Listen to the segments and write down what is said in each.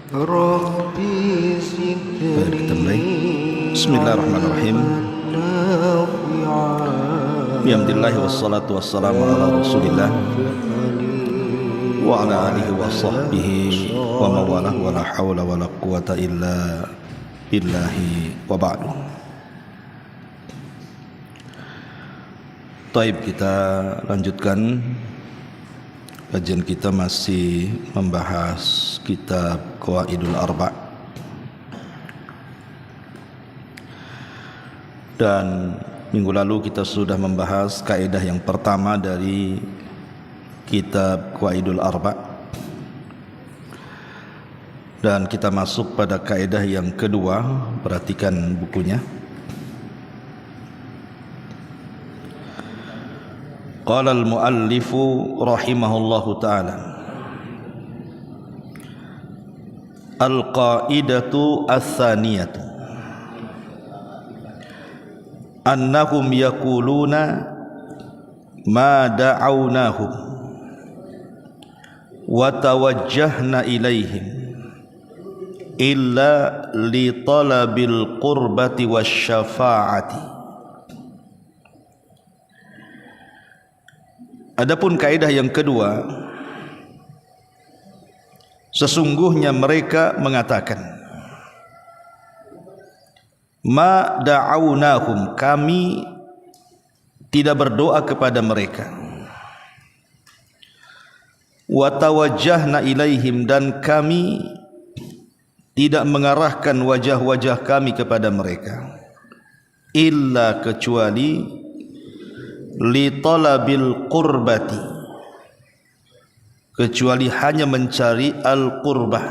Baik, kita mulai. Bismillahirrahmanirrahim. Alhamdulillah wassalatu wassalamu ala Rasulillah wa ala alihi wa sahbihi wa mawalah wa la hawla wa la quwata illa billahi wa ba'du. Taib, kita lanjutkan kajian kita, masih membahas kitab Qawaidul Arba'. Dan minggu lalu kita sudah membahas kaidah yang pertama dari kitab Qawaidul Arba'. Dan kita masuk pada kaidah yang kedua. Perhatikan bukunya. Qala al-muallifu rahimahullahu ta'ala, al-qaidatu ats-tsaniyatu annahum yaquluna ma da'awnahum wa tawajjahna ilaihim illa li talabil qurbati wasyafa'ati. Adapun kaidah yang kedua, sesungguhnya mereka mengatakan, ma da'awnahum, kami tidak berdoa kepada mereka, wa tawajjahna ilaihim, dan kami tidak mengarahkan wajah-wajah kami kepada mereka, illa kecuali li talabil qurbati, kecuali hanya mencari al-qurbah,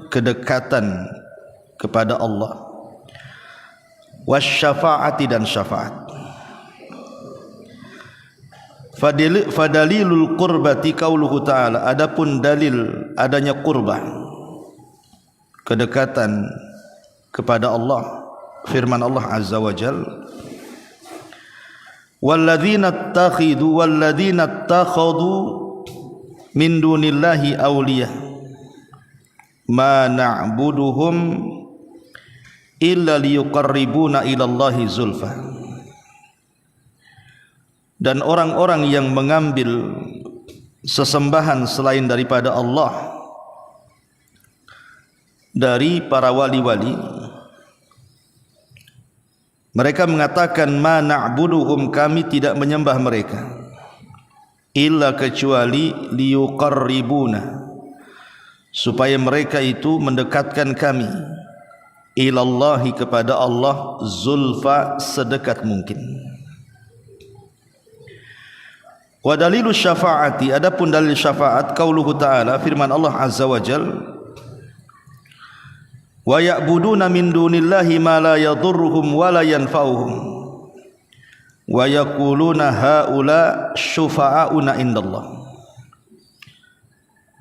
kedekatan kepada Allah, wasyafa'ati, dan syafaat. Fadalilul qurbati qauluhu ta'ala, adapun dalil adanya qurbah, kedekatan kepada Allah, firman Allah azza wa jalla, walladzina ittakhadhu min dunillahi awliya ma na'buduhum illa liyuqarribuna ilallahi zulfa. Dan orang-orang yang mengambil sesembahan selain daripada Allah dari para wali-wali, mereka mengatakan, ma na'buduhum, kami tidak menyembah mereka, illa kecuali liyuqarribuna, supaya mereka itu mendekatkan kami, ilallahi, kepada Allah, zulfa, sedekat mungkin. Wa dalilu syafa'ati, adapun dalil syafaat, qauluhu ta'ala, firman Allah azza wa jalla, wa ya'buduna min dunillahi ma la yadhurruhum wa la yanfa'uhum wa yaquluna haula syufa'auna indallah.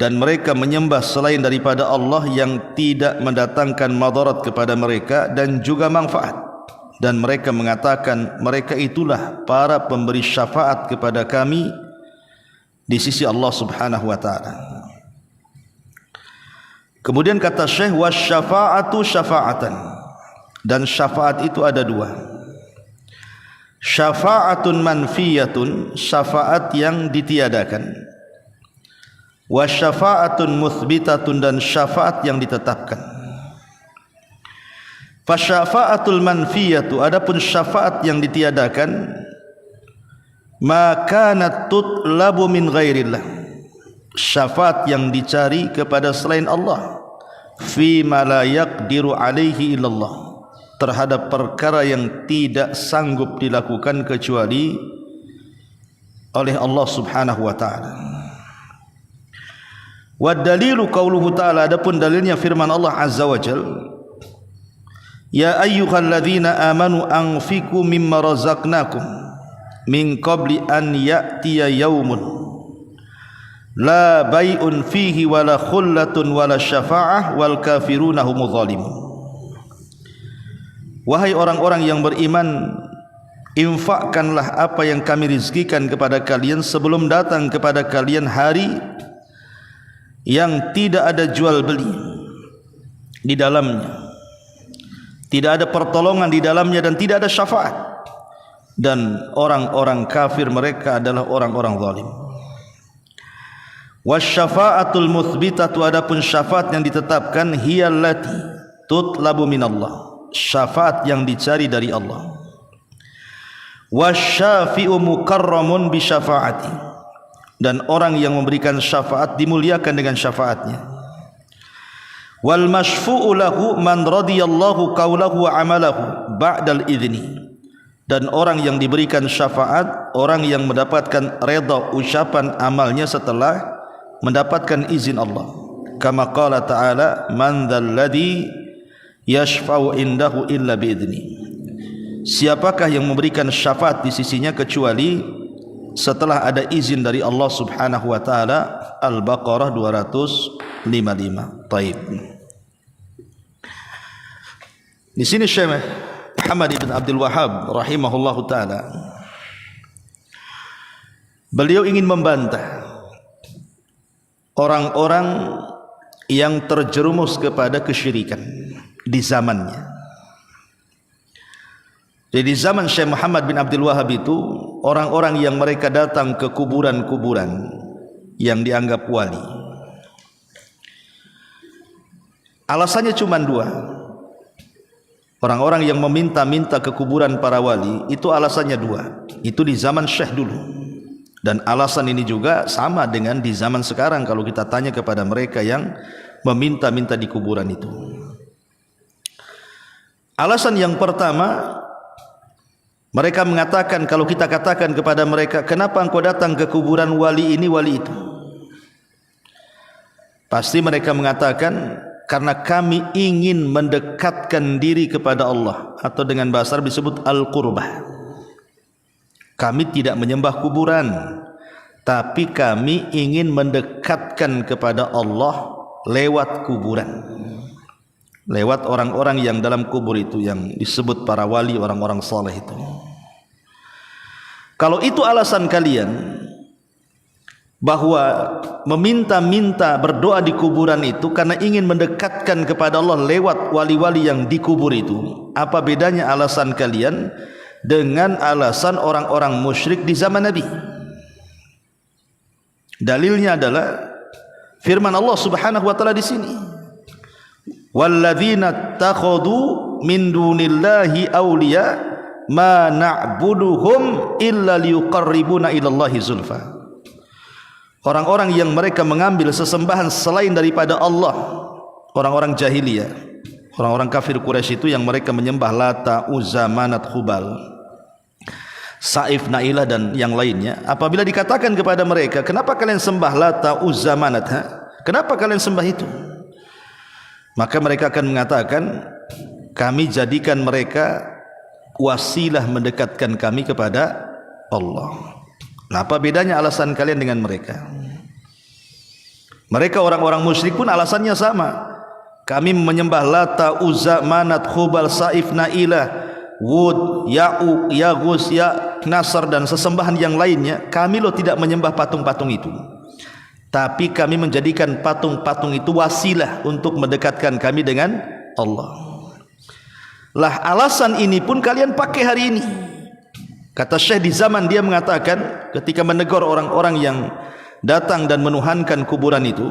Dan mereka menyembah selain daripada Allah yang tidak mendatangkan madarat kepada mereka dan juga manfaat, dan mereka mengatakan mereka itulah para pemberi syafaat kepada kami di sisi Allah Subhanahu wa ta'ala. Kemudian kata Syekh, wasyafa'atu syafa'atan, dan syafaat itu ada dua. Syafa'atun manfiyatun, syafaat yang ditiadakan, wasyafa'atun muthbitatun, dan syafaat yang ditetapkan. Fasyafa'atul manfiyatu, adapun syafaat yang ditiadakan, maka tutlabu min ghairillah, syafaat yang dicari kepada selain Allah, fi ma la yaqdiru alaihi illallah, terhadap perkara yang tidak sanggup dilakukan kecuali oleh Allah Subhanahu wa ta'ala. Wa dalilu qauluhu ta'ala, adapun dalilnya firman Allah azza wa jalla, ya ayyuhalladzina amanu anfiqu mimma razaqnakum min qabli an ya'tiya yaumun la bai'un fihi wala khullatun wala syafa'ah wal kafiruna humudz zalimun. Wahai orang-orang yang beriman, infakkanlah apa yang kami rizkikan kepada kalian sebelum datang kepada kalian hari yang tidak ada jual beli di dalamnya, tidak ada pertolongan di dalamnya, dan tidak ada syafaat. Dan orang-orang kafir mereka adalah orang-orang zalim. Wasyafa'atul muthbitatu, adapun syafaat yang ditetapkan, hiyallati tutlabu minallah, syafaat yang dicari dari Allah. Wasyafi'u mukarramun bisyafaati, dan orang yang memberikan syafaat dimuliakan dengan syafaatnya. Wal masyfu'u lahu man radiyallahu qawlahu wa amalahu ba'dal idzni, dan orang yang diberikan syafaat, orang yang mendapatkan redha ucapan amalnya setelah mendapatkan izin Allah. Kama qala ta'ala, man dzalladzi yashfa'u indahu illa bi'idzni, siapakah yang memberikan syafaat di sisinya kecuali setelah ada izin dari Allah Subhanahu wa taala. Al-Baqarah 255. Taib. Di sini Syekh Muhammad ibn Abdul Wahhab rahimahullahu taala, beliau ingin membantah orang-orang yang terjerumus kepada kesyirikan di zamannya. Jadi di zaman Syekh Muhammad bin Abdul Wahhab itu, orang-orang yang mereka datang ke kuburan-kuburan yang dianggap wali, alasannya cuma dua. Orang-orang yang meminta-minta ke kuburan para wali itu alasannya dua. Itu di zaman Syekh dulu. Dan alasan ini juga sama dengan di zaman sekarang kalau kita tanya kepada mereka yang meminta-minta di kuburan itu. Alasan yang pertama, mereka mengatakan, kalau kita katakan kepada mereka, kenapa engkau datang ke kuburan wali ini, wali itu? Pasti mereka mengatakan, karena kami ingin mendekatkan diri kepada Allah, atau dengan bahasa Arab disebut al-qurbah. Kami tidak menyembah kuburan, tapi kami ingin mendekatkan kepada Allah lewat kuburan, lewat orang-orang yang dalam kubur itu, yang disebut para wali, orang-orang saleh itu. Kalau itu alasan kalian, bahwa meminta-minta berdoa di kuburan itu karena ingin mendekatkan kepada Allah lewat wali-wali yang dikubur itu, apa bedanya alasan kalian dengan alasan orang-orang musyrik di zaman Nabi? Dalilnya adalah firman Allah Subhanahu wa taala di sini, walladzina takhadhu min dunillahi awliya ma na'buduhum illa liyuqarribuna ilallahi zulfa. Orang-orang yang mereka mengambil sesembahan selain daripada Allah, orang-orang jahiliyah, orang-orang kafir Quraisy itu, yang mereka menyembah Lata, Uzza, Manat, Hubal, Saif, Nailah dan yang lainnya. Apabila dikatakan kepada mereka, kenapa kalian sembah Lata, Uzza, Manat? Kenapa kalian sembah itu? Maka mereka akan mengatakan, kami jadikan mereka wasilah mendekatkan kami kepada Allah. Nah, apa bedanya alasan kalian dengan mereka? Mereka orang-orang musyrik pun alasannya sama. Kami menyembah Lata, Uzza, Manat, Hubal, Saif, Nailah, Wud, Ya'uq, Yaghus, Ya, Nasr dan sesembahan yang lainnya. Kami loh tidak menyembah patung-patung itu, tapi kami menjadikan patung-patung itu wasilah untuk mendekatkan kami dengan Allah. Lah, alasan ini pun kalian pakai hari ini. Kata Syekh, di zaman dia mengatakan, ketika menegur orang-orang yang datang dan menuhankan kuburan itu,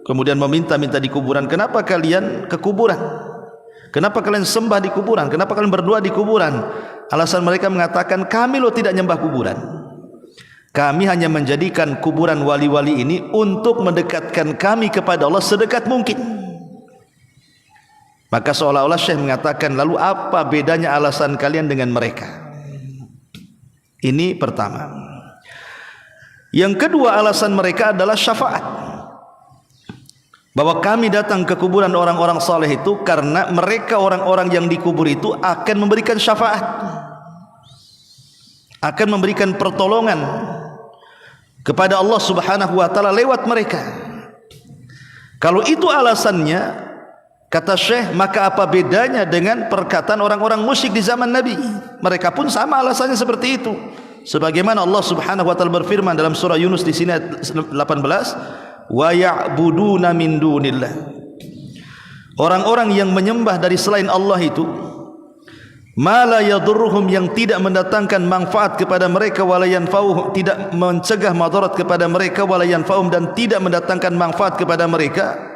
kemudian meminta-minta di kuburan, kenapa kalian ke kuburan? Kenapa kalian sembah di kuburan? Kenapa kalian berdoa di kuburan? Alasan mereka mengatakan, kami loh tidak nyembah kuburan. Kami hanya menjadikan kuburan wali-wali ini untuk mendekatkan kami kepada Allah sedekat mungkin. Maka seolah-olah Syekh mengatakan, lalu apa bedanya alasan kalian dengan mereka? Ini pertama. Yang kedua, alasan mereka adalah syafaat, bahwa kami datang ke kuburan orang-orang saleh itu karena mereka orang-orang yang dikubur itu akan memberikan syafaat, akan memberikan pertolongan kepada Allah Subhanahu wa taala lewat mereka. Kalau itu alasannya, kata Syekh, maka apa bedanya dengan perkataan orang-orang musyrik di zaman Nabi? Mereka pun sama alasannya seperti itu. Sebagaimana Allah Subhanahu wa taala berfirman dalam surah Yunus di sini ayat 18, wa ya'buduna min dunillah. orang-orang yang menyembah dari selain Allah itu, ma la yadurruhum, yang tidak mendatangkan manfaat kepada mereka, wala yanfa'uhum, tidak mencegah madarat kepada mereka, wala yanfa'uhum, dan tidak mendatangkan manfaat kepada mereka.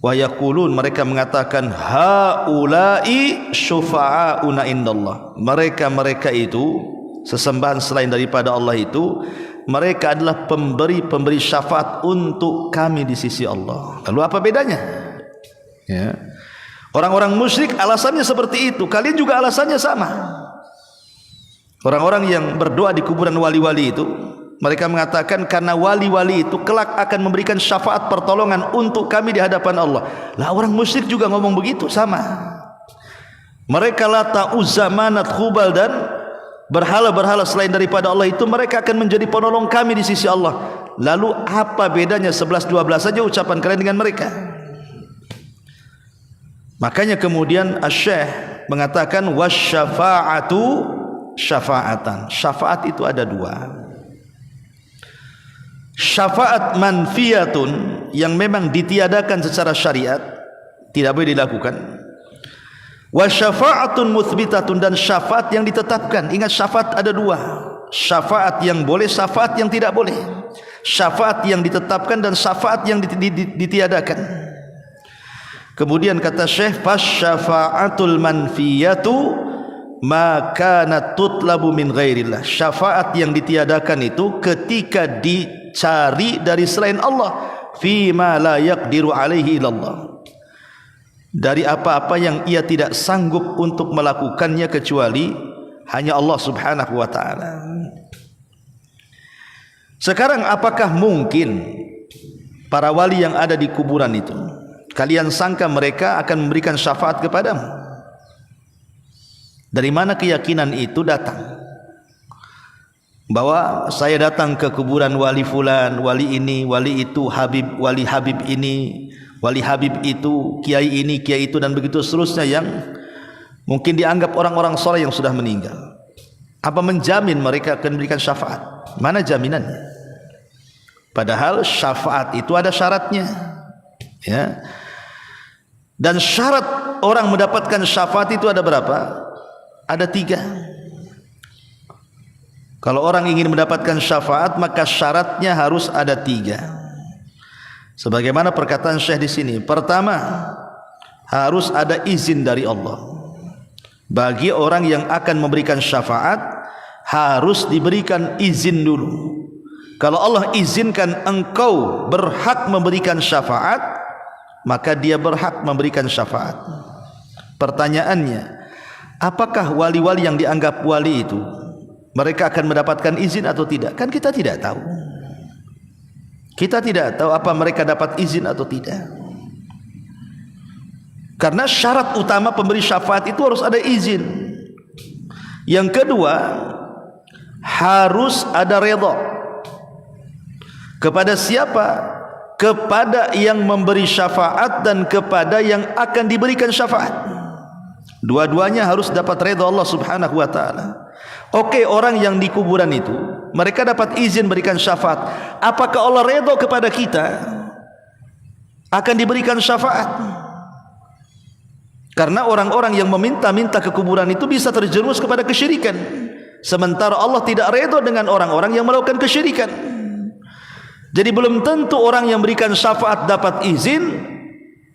Wa yaqulun, mereka mengatakan, haula'i syufa'auna indallah, mereka itu sesembahan selain daripada Allah itu, mereka adalah pemberi syafaat untuk kami di sisi Allah. Lalu apa bedanya? Ya. Orang-orang musyrik alasannya seperti itu, kalian juga alasannya sama. Orang-orang yang berdoa di kuburan wali-wali itu, mereka mengatakan karena wali-wali itu kelak akan memberikan syafaat pertolongan untuk kami di hadapan Allah. Lah orang musyrik juga ngomong begitu, sama. Mereka Lata, Uzza, Manat, Khubal dan berhala-berhala selain daripada Allah itu, mereka akan menjadi penolong kami di sisi Allah. Lalu apa bedanya 11-12 saja ucapan kalian dengan mereka? Makanya kemudian Asy-Syaikh mengatakan wasyafa'atu syafa'atan. Syafaat itu ada dua. Syafaat manfiyatun, yang memang ditiadakan secara syariat, tidak boleh dilakukan. Wa syafa'atun muthbitatun, dan syafaat yang ditetapkan. Ingat, syafaat ada dua. Syafaat yang boleh, syafaat yang tidak boleh. Syafaat yang ditetapkan dan syafaat yang ditiadakan. Kemudian kata Syekh, fasyafa'atul manfiyatu ma kanat tutlabu min ghairillah. Syafaat yang ditiadakan itu ketika dicari dari selain Allah, fi ma la yaqdiru alaihi illallah, dari apa-apa yang ia tidak sanggup untuk melakukannya kecuali hanya Allah subhanahu wa ta'ala. Sekarang apakah mungkin para wali yang ada di kuburan itu, kalian sangka mereka akan memberikan syafaat kepadamu? Dari mana keyakinan itu datang? Bahwa saya datang ke kuburan wali fulan, wali ini, wali itu, habib, wali habib ini, wali habib itu, kiai ini, kiai itu, dan begitu seterusnya, yang mungkin dianggap orang-orang soleh yang sudah meninggal. Apa menjamin mereka akan memberikan syafaat? Mana jaminannya? Padahal syafaat itu ada syaratnya, ya. Dan syarat orang mendapatkan syafaat itu ada berapa? Ada 3. Kalau orang ingin mendapatkan syafaat, maka syaratnya harus ada 3. Sebagaimana perkataan Syekh di sini. Pertama, harus ada izin dari Allah. Bagi orang yang akan memberikan syafaat, harus diberikan izin dulu. Kalau Allah izinkan engkau berhak memberikan syafaat, maka dia berhak memberikan syafaat. Pertanyaannya, apakah wali-wali yang dianggap wali itu mereka akan mendapatkan izin atau tidak? Kan kita tidak tahu. Kita tidak tahu apa mereka dapat izin atau tidak. Karena syarat utama pemberi syafaat itu harus ada izin. Yang kedua, harus ada redha. Kepada siapa? Kepada yang memberi syafaat dan kepada yang akan diberikan syafaat. Dua-duanya harus dapat redha Allah subhanahu wa ta'ala. Oke, orang yang di kuburan itu mereka dapat izin berikan syafaat. Apakah Allah redha kepada kita akan diberikan syafaat? Karena orang-orang yang meminta-minta ke kuburan itu bisa terjerumus kepada kesyirikan, sementara Allah tidak redha dengan orang-orang yang melakukan kesyirikan. Jadi belum tentu orang yang berikan syafaat dapat izin,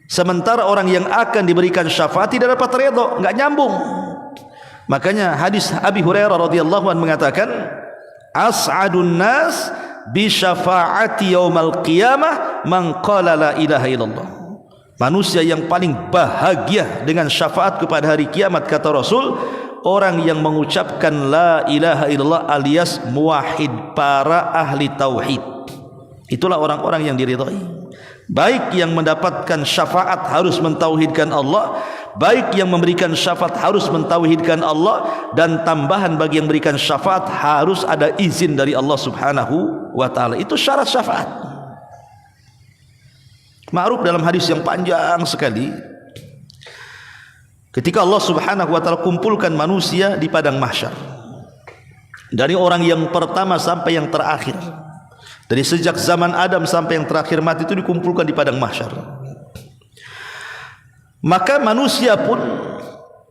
sementara orang yang akan diberikan syafaat tidak dapat redha, enggak nyambung. Makanya hadis Abi Hurairah radhiyallahu anhu mengatakan, as'adun nas bi syafaati yaumal qiyamah man qala la ilaha illallah. Manusia yang paling bahagia dengan syafaat kepada hari kiamat, kata Rasul, orang yang mengucapkan la ilaha illallah alias muwahhid, para ahli tauhid. Itulah orang-orang yang diridhai. Baik yang mendapatkan syafaat harus mentauhidkan Allah, baik yang memberikan syafaat harus mentauhidkan Allah, dan tambahan bagi yang memberikan syafaat harus ada izin dari Allah subhanahu wa ta'ala. Itu syarat syafaat. Ma'ruf dalam hadis yang panjang sekali, ketika Allah subhanahu wa ta'ala kumpulkan manusia di padang mahsyar, dari orang yang pertama sampai yang terakhir, dari sejak zaman Adam sampai yang terakhir mati itu dikumpulkan di padang mahsyar. Maka manusia pun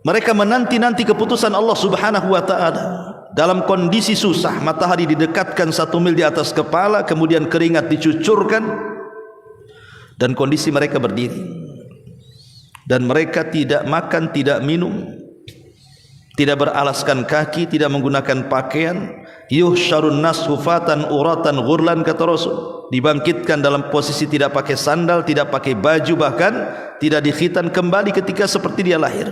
mereka menanti-nanti keputusan Allah Subhanahu wa taala. Dalam kondisi susah, matahari didekatkan 1 mil di atas kepala, kemudian keringat dicucurkan, dan kondisi mereka berdiri. Dan mereka tidak makan, tidak minum, tidak beralaskan kaki, tidak menggunakan pakaian. Yuhsyarun nas hufatan uratan ghurlan, kata Rasul. Dibangkitkan dalam posisi tidak pakai sandal, tidak pakai baju, bahkan tidak dikhitan kembali ketika seperti dia lahir.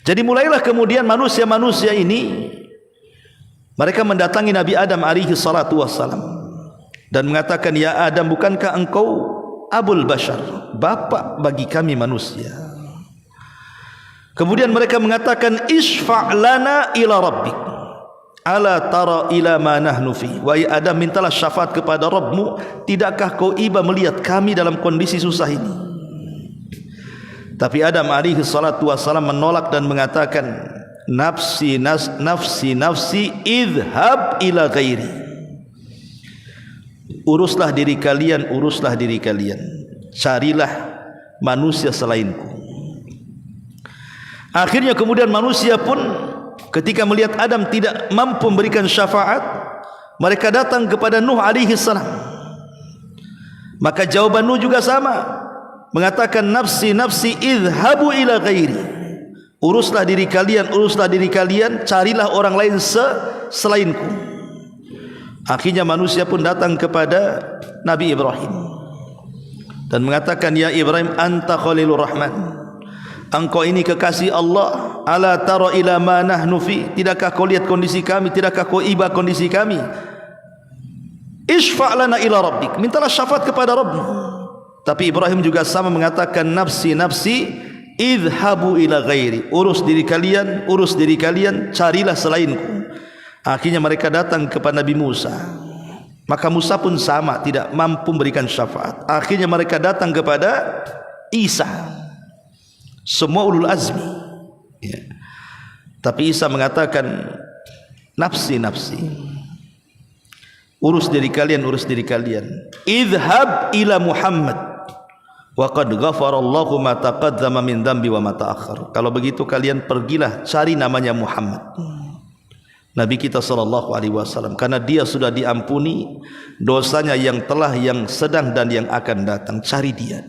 Jadi mulailah kemudian manusia-manusia ini, mereka mendatangi Nabi Adam alaihi salatu wassalam dan mengatakan, ya Adam, bukankah engkau abul bashar, bapak bagi kami manusia? Kemudian mereka mengatakan, isfa' lana ila rabbik ala tara ila ma nahnu fi. Wahai Adam, mintalah syafaat kepada Rabbmu, tidakkah kau iba melihat kami dalam kondisi susah ini? Tapi Adam alaihi salatu wassalam menolak dan mengatakan, nafsi nafsi idhab ila ghairi. Uruslah diri kalian, uruslah diri kalian, carilah manusia selainku. Akhirnya kemudian manusia pun ketika melihat Adam tidak mampu memberikan syafaat, mereka datang kepada Nuh alaihi salam. Maka jawaban Nuh juga sama, mengatakan, nafsi idhabu ila ghairi. Uruslah diri kalian, uruslah diri kalian, carilah orang lain selainku. Akhirnya manusia pun datang kepada Nabi Ibrahim dan mengatakan, ya Ibrahim, anta khalilur rahman, engkau ini kekasih Allah. Ala tara ila ma nahnu fi, tidakkah kau lihat kondisi kami, tidakkah kau iba kondisi kami? Isfa' lana ila rabbik, mintalah syafaat kepada Rabbmu. Tapi Ibrahim juga sama mengatakan, nafsi idhabu ila ghairi. Urus diri kalian, carilah selainku. Akhirnya mereka datang kepada Nabi Musa. Maka Musa pun sama, tidak mampu memberikan syafaat. Akhirnya mereka datang kepada Isa. Semua ulul azmi, ya. Tapi Isa mengatakan, nafsi, urus diri kalian. Idhab ila Muhammad wa qad ghafarallahu ma taqaddama min dhanbi wa ma ta'akhkhar. Kalau begitu kalian pergilah cari namanya Muhammad, Nabi kita sallallahu alaihi wasallam, karena dia sudah diampuni dosanya yang telah, yang sedang, dan yang akan datang. Cari dia.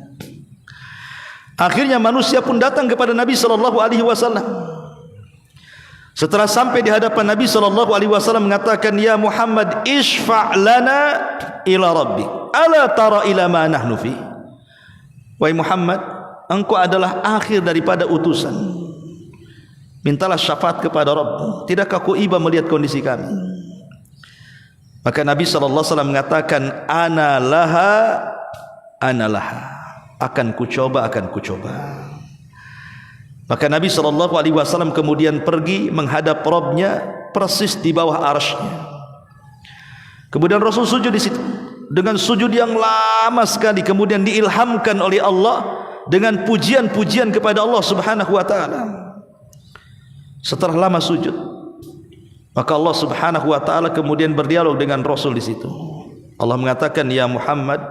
Akhirnya manusia pun datang kepada Nabi sallallahu alaihi wasallam. Setelah sampai di hadapan Nabi sallallahu alaihi wasallam mengatakan, ya Muhammad, isfa' lana ila rabbik ala tara ila ma nahnu fi. Wahai Muhammad, engkau adalah akhir daripada utusan, mintalah syafaat kepada Rabbmu, tidakkah kau iba melihat kondisi kami? Maka Nabi sallallahu alaihi wasallam mengatakan, ana laha, akan kucoba. Maka Nabi sallallahu alaihi wasallam kemudian pergi menghadap Rabbnya persis di bawah arsy-Nya. Kemudian Rasul sujud di situ dengan sujud yang lama sekali, kemudian diilhamkan oleh Allah dengan pujian-pujian kepada Allah Subhanahu wa taala. Setelah lama sujud, maka Allah Subhanahu wa taala kemudian berdialog dengan Rasul di situ. Allah mengatakan, ya Muhammad,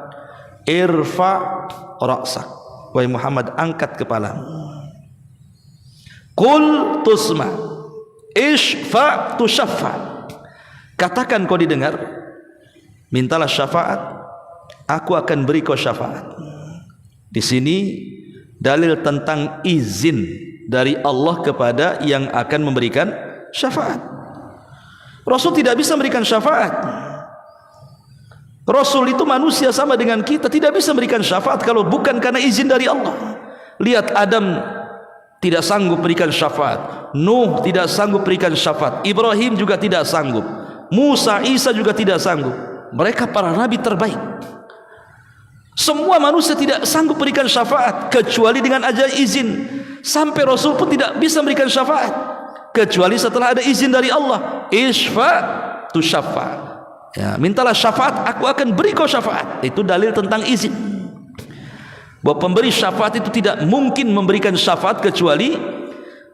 irfa' ra'sak. Wahai Muhammad, angkat kepalamu. Qul tusma, isfa' tushaffa. Katakan kau didengar, mintalah syafaat, aku akan beri kau syafaat. Di sini dalil tentang izin dari Allah kepada yang akan memberikan syafaat. Rasul tidak bisa memberikan syafaat. Rasul itu manusia sama dengan kita, tidak bisa memberikan syafaat kalau bukan karena izin dari Allah. Lihat, Adam tidak sanggup berikan syafaat, Nuh tidak sanggup berikan syafaat, Ibrahim juga tidak sanggup, Musa, Isa juga tidak sanggup. Mereka para nabi terbaik. Semua manusia tidak sanggup berikan syafaat kecuali dengan aja izin. Sampai Rasul pun tidak bisa memberikan syafaat kecuali setelah ada izin dari Allah. Isfa' tushaffa. Ya, mintalah syafaat, aku akan beri kau syafaat. Itu dalil tentang izin. Bahwa pemberi syafaat itu tidak mungkin memberikan syafaat kecuali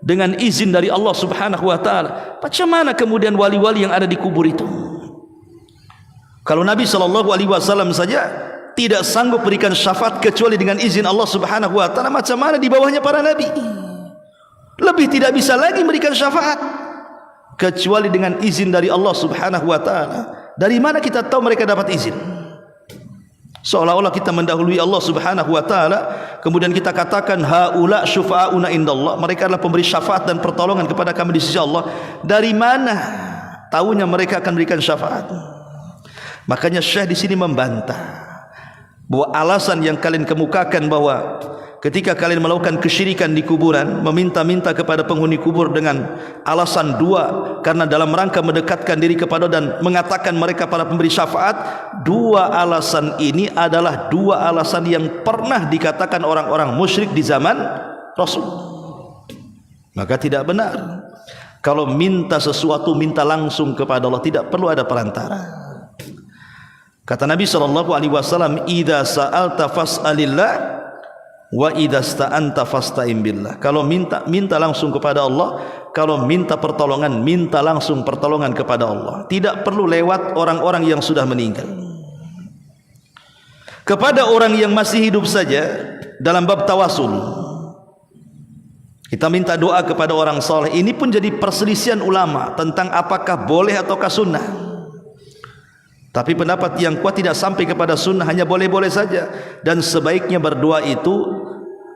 dengan izin dari Allah Subhanahu wa taala. Macam mana kemudian wali-wali yang ada di kubur itu? Kalau Nabi sallallahu alaihi wasallam saja tidak sanggup berikan syafaat kecuali dengan izin Allah Subhanahu wa taala, macam mana di bawahnya para nabi? Lebih tidak bisa lagi memberikan syafaat kecuali dengan izin dari Allah Subhanahu wa taala. Dari mana kita tahu mereka dapat izin? Seolah-olah kita mendahului Allah Subhanahu wa taala, kemudian kita katakan haula syufa'auna indallah, mereka adalah pemberi syafaat dan pertolongan kepada kami di sisi Allah. Dari mana tahunya mereka akan berikan syafaat? Makanya Syekh di sini membantah bahwa alasan yang kalian kemukakan bahwa ketika kalian melakukan kesyirikan di kuburan, meminta-minta kepada penghuni kubur dengan alasan dua, karena dalam rangka mendekatkan diri kepada dan mengatakan mereka para pemberi syafaat, dua alasan ini adalah dua alasan yang pernah dikatakan orang-orang musyrik di zaman Rasul. Maka tidak benar kalau minta sesuatu minta langsung kepada Allah, tidak perlu ada perantara. Kata Nabi SAW, idza sa'alta fas'alillah wa idza sta'anta fasta'in billah. Kalau minta langsung kepada Allah, kalau minta pertolongan minta langsung pertolongan kepada Allah, tidak perlu lewat orang-orang yang sudah meninggal. Kepada orang yang masih hidup saja, dalam bab tawasul kita minta doa kepada orang saleh, ini pun jadi perselisihan ulama tentang apakah boleh ataukah sunnah. Tapi pendapat yang kuat tidak sampai kepada sunnah, hanya boleh-boleh saja. Dan sebaiknya berdoa itu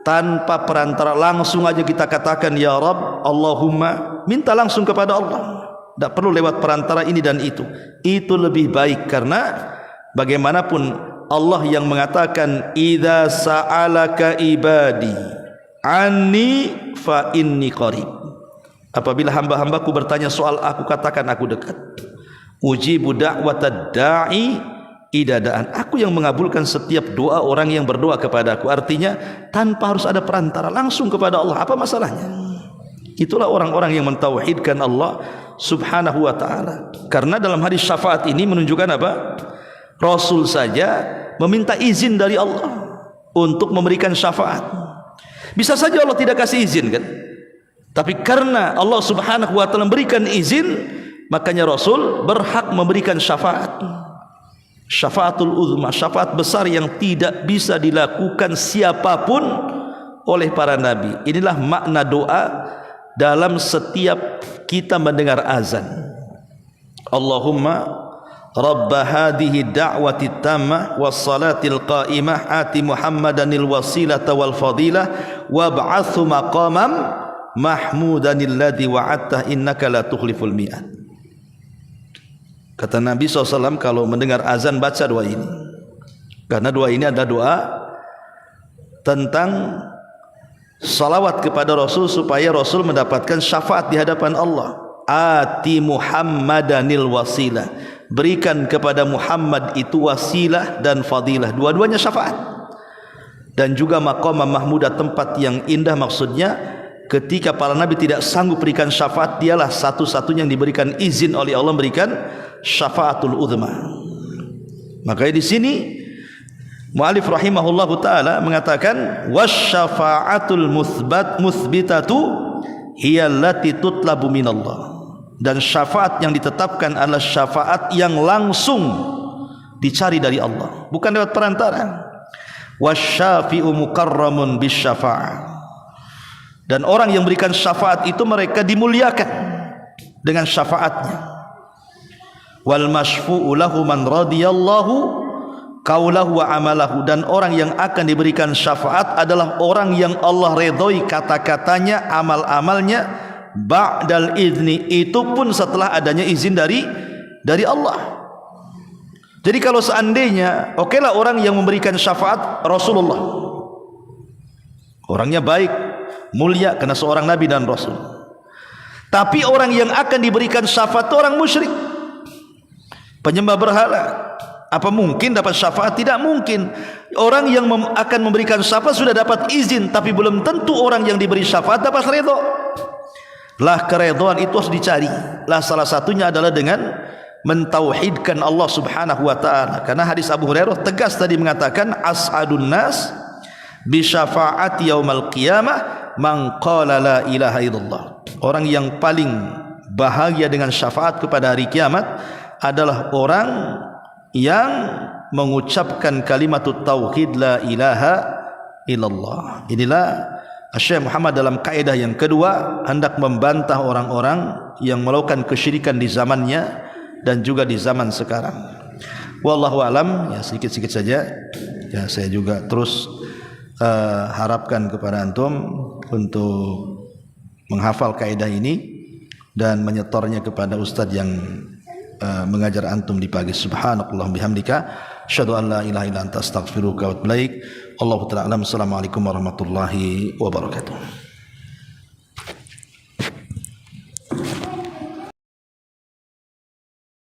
tanpa perantara, langsung aja kita katakan ya Rabb, Allahumma, minta langsung kepada Allah, tidak perlu lewat perantara ini dan itu. Itu lebih baik, karena bagaimanapun Allah yang mengatakan idza sa'alaka ibadi anni fa inni qarib. Apabila hamba-hambaku bertanya soal aku, katakan aku dekat. Ujibu da'watad da'i idadaan, aku yang mengabulkan setiap doa orang yang berdoa kepadaku. Artinya tanpa harus ada perantara, langsung kepada Allah. Apa masalahnya? Itulah orang-orang yang mentauhidkan Allah Subhanahu wa ta'ala. Karena dalam hadis syafaat ini menunjukkan apa? Rasul saja meminta izin dari Allah untuk memberikan syafaat. Bisa saja Allah tidak kasih izin kan? Tapi karena Allah Subhanahu wa ta'ala memberikan izin, makanya Rasul berhak memberikan syafaat. Syafaatul uzma, syafaat besar yang tidak bisa dilakukan siapapun oleh para nabi. Inilah makna doa dalam setiap kita mendengar azan. Allahumma rabb hadhihi da'wati tammah was salatil qa'imah ati Muhammadanil wasilata wal fadilah wab'athu maqamam mahmudanil ladzi wa'adta innaka la tukhliful mi'ad. Kata Nabi SAW, kalau mendengar azan baca doa ini, karena doa ini adalah doa tentang salawat kepada Rasul supaya Rasul mendapatkan syafaat di hadapan Allah. Ati Muhammadanil wasilah, berikan kepada Muhammad itu wasilah dan fadilah, dua-duanya syafaat. Dan juga maqam mahmudah, tempat yang indah. Maksudnya ketika para nabi tidak sanggup berikan syafaat, dialah satu-satunya yang diberikan izin oleh Allah memberikan syafaatul uzma. Makanya di sini mu'alif rahimahullahu taala mengatakan wasyafaatul muthbitatu hiya allati tutlabu minallah, dan syafaat yang ditetapkan adalah syafaat yang langsung dicari dari Allah, bukan lewat perantara. Wasyafi'u mukarramun bisyafa'ah, dan orang yang berikan syafaat itu mereka dimuliakan dengan syafaatnya. Wal masyfu'u lahu man radiyallahu qaulahu wa amalahu, dan orang yang akan diberikan syafaat adalah orang yang Allah redhoi kata-katanya, amal-amalnya, ba'dal izni, itu pun setelah adanya izin dari Allah. Jadi kalau seandainya okelah orang yang memberikan syafaat Rasulullah, orangnya baik, mulia karena seorang nabi dan rasul. Tapi orang yang akan diberikan syafaat itu orang musyrik, penyembah berhala. Apa mungkin dapat syafaat? Tidak mungkin. Orang yang akan memberikan syafaat sudah dapat izin, tapi belum tentu orang yang diberi syafaat dapat redha. Lah keredhaan itu harus dicari. Lah salah satunya adalah dengan mentauhidkan Allah Subhanahu wa taala. Karena hadis Abu Hurairah tegas tadi mengatakan as'adun nas bi syafaati yaumal qiyamah man qala la ilaha illallah. Orang yang paling bahagia dengan syafaat kepada hari kiamat adalah orang yang mengucapkan kalimat tauhid la ilaha illallah. Inilah Syekh Muhammad dalam kaidah yang kedua hendak membantah orang-orang yang melakukan kesyirikan di zamannya dan juga di zaman sekarang. Wallahu alam, ya sedikit-sedikit saja. Ya saya juga terus harapkan kepada antum untuk menghafal kaidah ini dan menyetornya kepada ustaz yang mengajar antum di pagi. Subhanallah bihamdika asyhadu an la ilaha illa anta astaghfiruka wa atubu ilaik. Allahu ta'ala alam. Assalamualaikum warahmatullahi wabarakatuh.